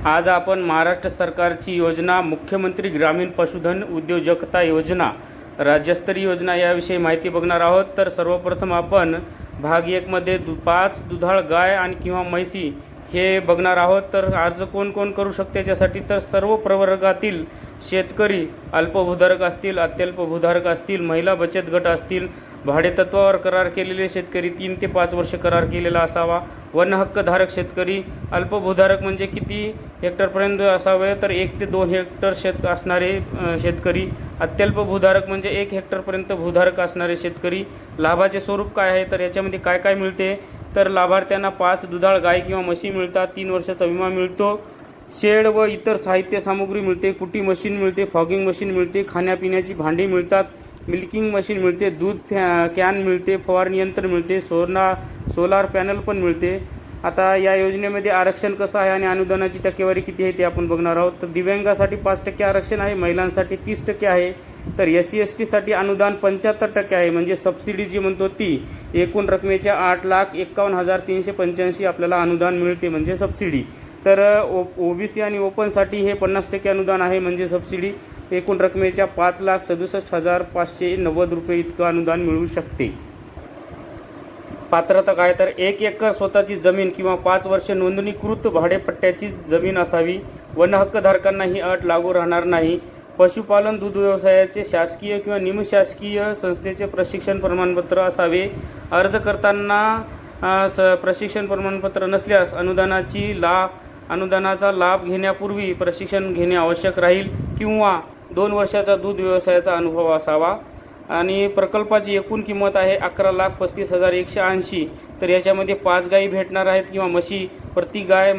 आज आपण महाराष्ट्र सरकारची योजना मुख्यमंत्री ग्रामीण पशुधन उद्योजकता योजना राज्यस्तरीय योजना याविषयी माहिती बघणार आहोत। तर सर्वप्रथम आपण भाग 1 मध्ये 5 दुधाळ गाय आणि किंवा म्हैसी हे बघणार आहोत। तर अर्ज कोण कोण करू शकते याच्यासाठी तर सर्व प्रवर्गातील शेतकरी, अल्पभूधारक असतील, अत्यल्प भूधारक असतील, महिला बचत गट असतील, भाडेतत्वावर करार केलेले शेतकरी, 3 ते 5 वर्ष करार केलेला असावा, वन हक्कधारक शेतकरी, अल्पभूधारक म्हणजे किती हेक्टरपर्यंत असावे तर 1 ते 2 हेक्टर असणारे शेतकरी, अत्यल्प भूधारक म्हणजे 1 हेक्टरपर्यंत भूधारक असणारे शेतकरी। लाभाचे स्वरूप काय आहे तर याच्यामध्ये काय काय मिळते तर लाभार्थ्यांना 5 दुधाळ गाय किंवा म्हशी मिळतात, 3 वर्षाचा विमा मिळतो, शेड व इतर साहित्य सामग्री मिळते, कुटी मशीन मिळते, फॉगिंग मशीन मिळते, खाण्यापिण्याची भांडी मिळतात, मिल्किंग मशीन मिळते, दूध कॅन मिळते, फवारणी यंत्र मिळते, सोलार पॅनल पण मिळते। आता या योजनेमध्ये आरक्षण कसं आहे आणि अनुदानाची टक्केवारी किती आहे ते आपण बघणार आहोत। तर दिव्यांगासाठी 5% आरक्षण आहे, महिलांसाठी 30% आहे, तर SC ST साठी अनुदान 75% आहे, म्हणजे सबसिडी जी म्हणतो ती एकूण रकमेच्या 8,51,385 आपल्याला अनुदान मिळते म्हणजे सबसिडी। तर OBC आणि ओपनसाठी हे 50% अनुदान आहे म्हणजे सबसिडी एकूण रकमेच्या 5,67,590 रुपये इतकं अनुदान मिळू शकते। पात्रता काय तर 1 एकर स्वतःची जमीन किंवा 5 वर्ष नोंदणीकृत भाडेपट्ट्याची जमीन असावी, वन हक्कधारकांना ही अट लागू राहणार नाही, पशुपालन दूध व्यवसायाचे शासकीय किंवा निमशासकीय संस्थेचे प्रशिक्षण प्रमाणपत्र असावे, अर्ज करताना प्रशिक्षण प्रमाणपत्र नसल्यास अनुदानाचा लाभ घेण्यापूर्वी प्रशिक्षण घेणे आवश्यक राहील किंवा 2 वर्षाचा दूध व्यवसायाचा अनुभव असावा। आणि प्रकल्पाची एकूण किंमत आहे 11,35,180, तर याच्यामध्ये 5 गायी भेटणार आहेत किंवा म्हशी, प्रत्येक गाय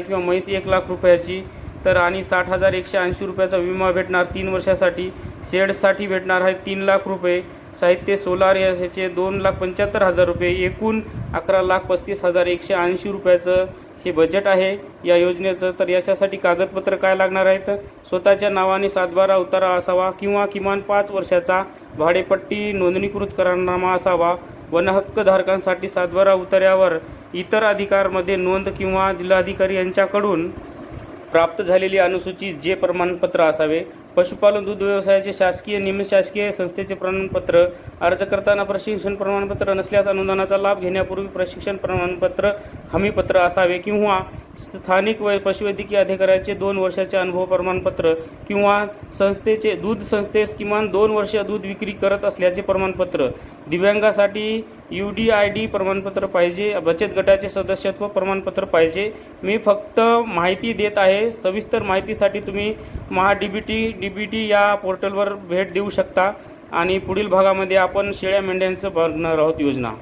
किंवा म्हैस 1 लाख रुपयाची, तर आणि 60,180 रुपयाचा विमा भेटणार 3 वर्षासाठी, शेडसाठी भेटणार आहे 3 लाख रुपये, साहित्य सोलार याचे 2,75,000 रुपये, एकूण 11,35,180 रुपयाचं हे बजेट आहे या योजनेचं। तर याच्यासाठी कागदपत्र काय लागणार आहेत, स्वतःच्या नावाने 7/12 उतारा असावा किंवा किमान 5 वर्षाचा भाडेपट्टी नोंदणीकृत करारनामा असावा, वन हक्कधारकांसाठी 7/12 उतार्यावर इतर अधिकारमध्ये नोंद किंवा जिल्हाधिकारी यांच्याकडून प्राप्त झालेली अनुसूचित जे प्रमाणपत्र असावे, पशुपालन दूध व्यवसायाचे शासकीय निमशासकीय संस्थेचे प्रमाणपत्र, अर्ज करताना प्रशिक्षण प्रमाणपत्र नसल्यास अनुदानाचा लाभ घेण्यापूर्वी प्रशिक्षण प्रमाणपत्र हमीपत्र असावे किंवा स्थानिक पशुवैद्यकीय अधिकाऱ्याचे 2 वर्षाचे अनुभव प्रमाणपत्र किंवा दूध संस्थेस किमान 2 वर्ष दूध विक्री करत असल्याचे प्रमाणपत्र, दिव्यांगासाठी UDID प्रमाणपत्र पाहिजे, बचत गटाचे सदस्यत्व प्रमाणपत्र पाहिजे। मी फक्त माहिती देत आहे, सविस्तर माहितीसाठी तुम्ही DBT या पोर्टलवर भेट देऊ शकता। आणि पुढील भागामध्ये आपण शेळ्या मेंढ्यांचं बघणार आहोत योजना।